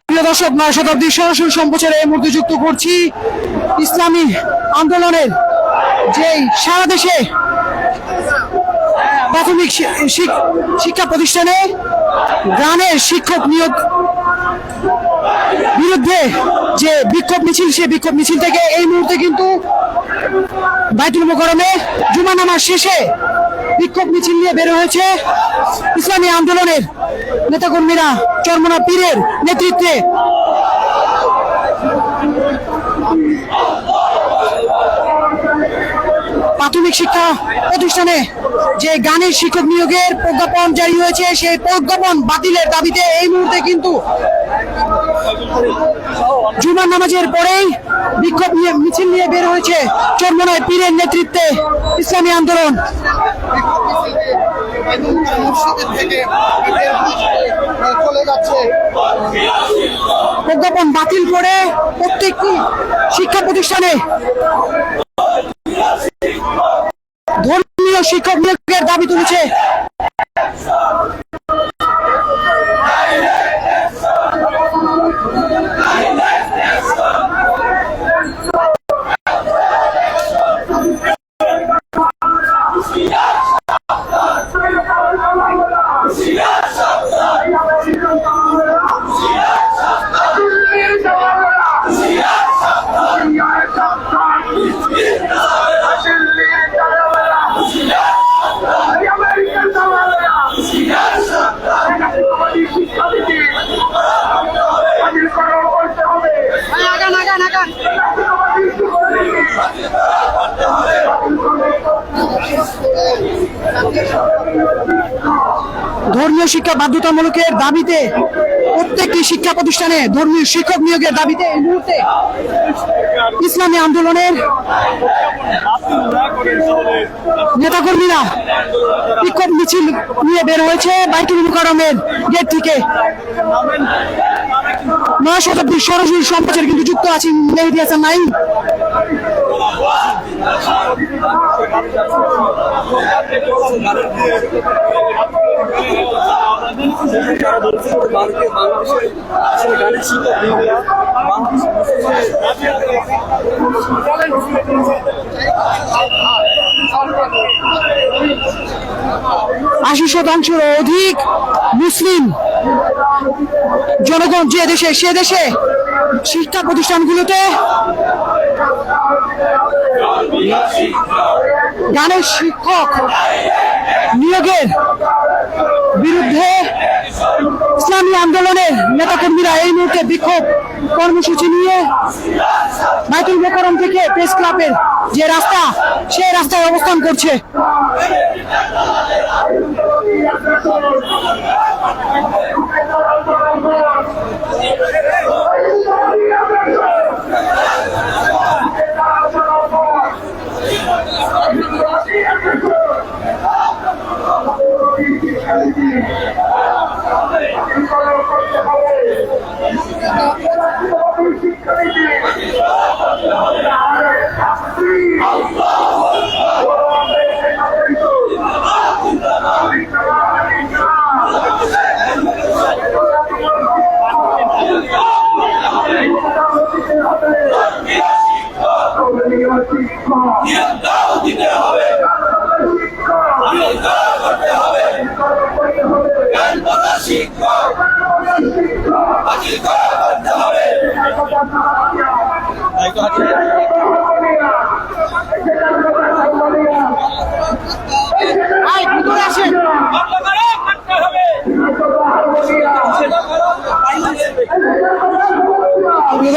প্রিয় দর্শক, 9 শতাব্দীর সরাসরি সম্প্রচারে এই মুহূর্তে যুক্ত করছি ইসলামী আন্দোলনের যেই সারা দেশে প্রাথমিক শিক্ষা প্রতিষ্ঠানে গানের শিক্ষক নিয়োগ বিরুদ্ধে যে বিক্ষোভ মিছিল, সেই বিক্ষোভ মিছিল থেকে এই মুহূর্তে কিন্তু বাইতুল মোকাররমে জুমা নামাজ শেষে বিক্ষোভ মিছিল নিয়ে বের হয়েছে ইসলামী আন্দোলনের নেতাকর্মীরা চরমোনাই পীরের নেতৃত্বে। প্রাথমিক শিক্ষা প্রতিষ্ঠানে যে গানের শিক্ষক নিয়োগের প্রজ্ঞাপন জারি হয়েছে, সেই প্রজ্ঞাপন বাতিলের দাবিতে এই মুহূর্তে কিন্তু জুমার নামাজের পরেই বিক্ষোভ মিছিল নিয়ে বের হয়েছে চরমোনাই পীরের নেতৃত্বে ইসলামী আন্দোলন। প্রজ্ঞাপন বাতিল করে প্রত্যেকটি শিক্ষা প্রতিষ্ঠানে ধর্মীয় শিক্ষক নিয়োগের দাবি তুলেছে। ধর্মীয় শিক্ষা বাধ্যতামূলকের দাবিতে প্রত্যেকটি শিক্ষা প্রতিষ্ঠানে ধর্মীয় শিক্ষক নিয়োগের দাবিতে এই মুহূর্তে ইসলামী আন্দোলনের নেতাকর্মীরা বিক্ষোভ মিছিল নিয়ে বের হয়েছে বাইতুল মোকাররমের গেট থেকে। 9 শতাব্দীর সরাসরি সম্প্রচার কিন্তু যুক্ত আছি মেহেদী হাসান নাঈম। আশি শতাংশের অধিক মুসলিম জনগণ যে দেশে, সে দেশে শিক্ষা প্রতিষ্ঠানগুলোতে গানের শিক্ষক নিয়োগের বিরুদ্ধে ইসলামী আন্দোলনের নেতাকর্মীরা এই মুহূর্তে বিক্ষোভ কর্মসূচি নিয়ে বাইতুল মোকাররম থেকে প্রেস ক্লাবের যে রাস্তা, সেই রাস্তায় অবস্থান করছে।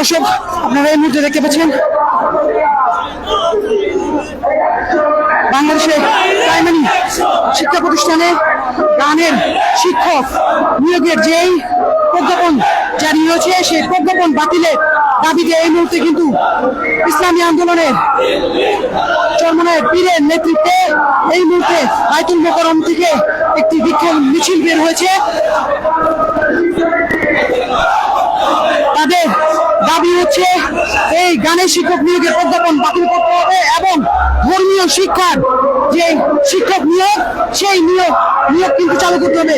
দর্শক, আপনারা এই মুহূর্তে দেখতে পাচ্ছেন বাংলাদেশে প্রাইমারি শিক্ষা প্রতিষ্ঠানে গানের শিক্ষক নিয়োগের যেই প্রজ্ঞাপন জারি হয়েছে, সেই প্রজ্ঞাপন বাতিলের দাবিতে এই মুহূর্তে কিন্তু ইসলামী আন্দোলনের চরমোনাই পীরের নেতৃত্বে এই মুহূর্তে বাইতুল মোকাররম থেকে একটি বিক্ষোভ মিছিল বের হয়েছে। তাদের দাবি হচ্ছে এই গানের শিক্ষক নিয়োগের প্রজ্ঞাপন বাতিল করতে হবে এবং ধর্মীয় শিক্ষার যে শিক্ষক নিয়োগ, সেই নিয়োগ কিন্তু চালু করতে হবে।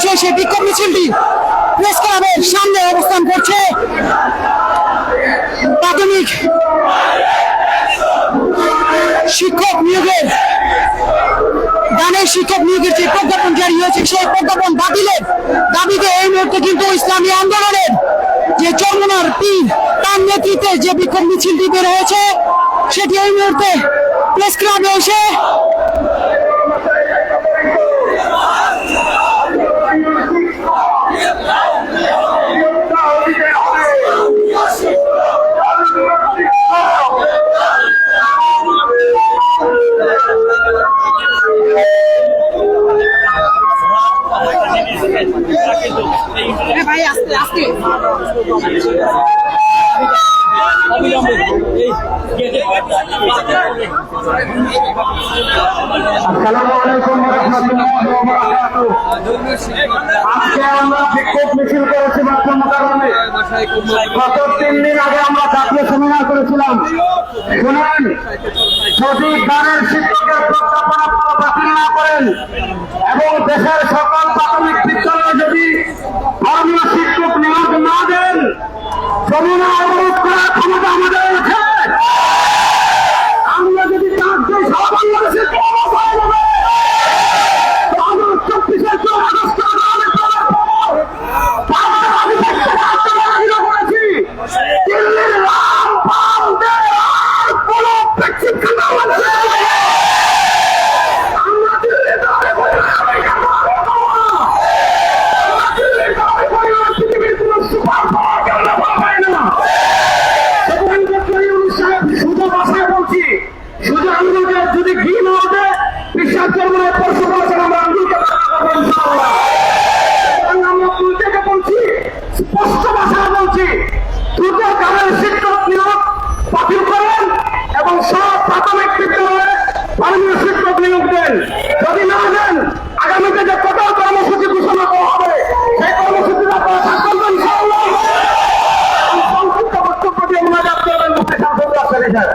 চলছে সেই বিক্ষোভ মিছিলটি প্রেস ক্লাবের সামনে অবস্থান করছে। প্রাথমিক শিক্ষক নিয়োগের গানের শিক্ষক নিয়োগের যে প্রজ্ঞাপন জারি হয়েছে সেই প্রজ্ঞাপন বাতিলের দাবিতে এই মুহূর্তে কিন্তু ইসলামী আন্দোলনের যে চরমনার পীর তার নেতৃত্বে যে বিক্ষোভ মিছিলটি বের হয়েছে সেটি এই মুহূর্তে প্রেস ক্লাবে এসে ভাই আস্তে আস্তে আসসালামু আলাইকুম ওয়া রাহমাতুল্লাহি ওয়া বারাকাতুহু। আজকে আমরা বিক্ষোভ মিছিল করেছি মাধ্যম কারণে। গত 3 দিন আগে আমরা জাতীয় সেমিনার করেছিলাম। শুনেন, যদি গানের শিক্ষকের প্রজ্ঞাপন আপনারা বাতিল না করেন এবং দেশের সকল প্রাথমিক বিদ্যালয়ে যদি ধর্মীয় শিক্ষক নিয়োগ না দেন, যমুনা অবরোধ করার ক্ষমতা আমাদের আছে। আমরা যদি চাকরি সারা বাংলাদেশের ক্ষমতায় নেবে, আমরা 24-এর 4 আগস্ট আমি করেছি দিল্লির রাম পাম দেওয়ার কোন প্রেক্ষিত আমরা দিল্লি দাঁড়ে বলে পৃথিবীর কোন সুপার পাওয়ার কারণে পাই না। শুধু ভাষায় বলছি, শুধু আন্দোলনকে যদি ঘি না ওঠে বিশ্বাস করবো না। পরশু বলেছেন আমরা আন্দোলনকে আমরা থেকে বলছি, স্পষ্ট ভাষায় বলছি, দ্রুত গানের শিক্ষক নিয়োগ বাতিল করেন এবং সব প্রাথমিক বিদ্যালয়ে ধর্মীয় শিক্ষক নিয়োগ দেন। যদি না দেন, আগামীতে যে কঠোর কর্মসূচি ঘোষণা করা হবে সেই কর্মসূচিটা আপনারা থাকবেন ইনশাআল্লাহ। সংক্ষিপ্ত বক্তব্য দিয়ে মোনাজাত করবেন মুফতি শামসুল হক স্যার।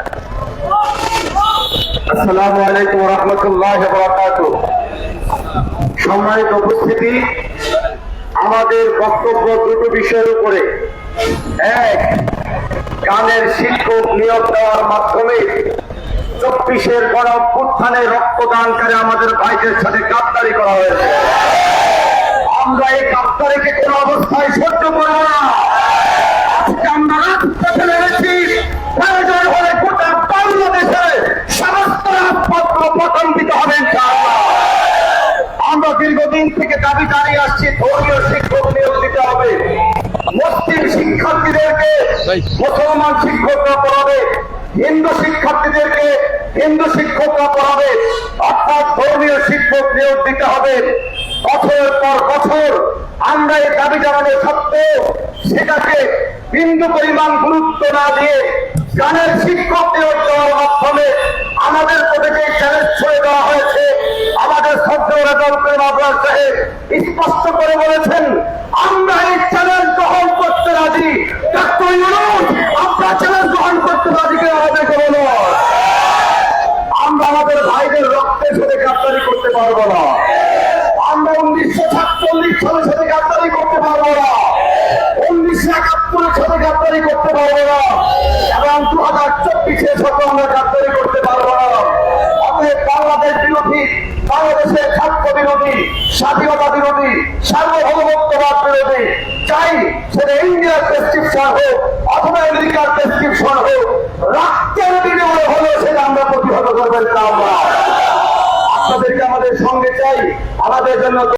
আসসালামু আলাইকুম ওয়া রাহমাতুল্লাহি ওয়া বারাকাতুহু। সম্মানিত উপস্থিতি, আমাদের বক্তব্য দুটো বিষয়ের উপরে। এক, গানের শিক্ষক নিয়োগ দেওয়ার মাধ্যমে 24-এর গণ অভ্যুত্থানে রক্তদানকারী আমাদের ভাইদের সাথে গাদ্দারি করা হয়েছে। আমরা এই গাদ্দারিকে কোন অবস্থায় সহ্য করব না। আজকে আমরা রাজপথে নেমেছি, প্রয়োজন হলে গোটা বাংলাদেশে সমস্ত রাজপথ পতন দিতে হবে ইনশাআল্লাহ। আমরা দীর্ঘদিন থেকে দাবি জানিয়ে আসছি, ধর্মীয় শিক্ষক নিয়োগ দিতে হবে। মুসলিম শিক্ষার্থীদেরকে মুসলমান শিক্ষকরা পড়াবে, হিন্দু শিক্ষার্থীদেরকে হিন্দু শিক্ষকরা পড়াবে, অর্থাৎ ধর্মীয় শিক্ষক নিয়োগ দিতে হবে। বছরের পর বছর আমরা এই দাবি জানানো সত্ত্বেও সেটাকে বিন্দু পরিমাণ গুরুত্ব না দিয়ে গানের শিক্ষক নিয়োগ দেওয়ার মাধ্যমে আমাদের প্রতি যে চ্যালেঞ্জ ছুড়ে দেওয়া হয়েছে, আমাদের শ্রদ্ধেয় রেজাউল করিম আবরার সাহেব স্পষ্ট করে বলেছেন, আমরা এই চ্যালেঞ্জ গ্রহণ করতে রাজি। ডক্টর ইউনূস, আমরা চ্যালেঞ্জ গ্রহণ করতে রাজি কেন? আমাদেরকে বলো। আমরা আমাদের ভাইদের রক্তের সাথে গাদ্দারি করতে পারবো না। আমরা 1947 সালের সাথে গাদ্দারি করতে পারবো না, 1971 সাথে গাদ্দারি করতে পারবো না, এবং 2024-এর সাথে আমরা গাদ্দারি করতে পারবো না। অতএব বাংলাদেশ বিরোধী, বাংলাদেশের ছাত্র বিরোধী, স্বাধীনতা বিরোধী, সার্বভৌমত্ববাদ বিরোধী, চাই সেটা ইন্ডিয়ার প্রেসক্রিপশন হোক অথবা আমেরিকার প্রেসক্রিপশন হোক, রক্তের বিনিময়ে হলেও সেটা আমরা প্রতিহত করবেন। আপনাদেরকে আমাদের সঙ্গে চাই, আমাদের জন্য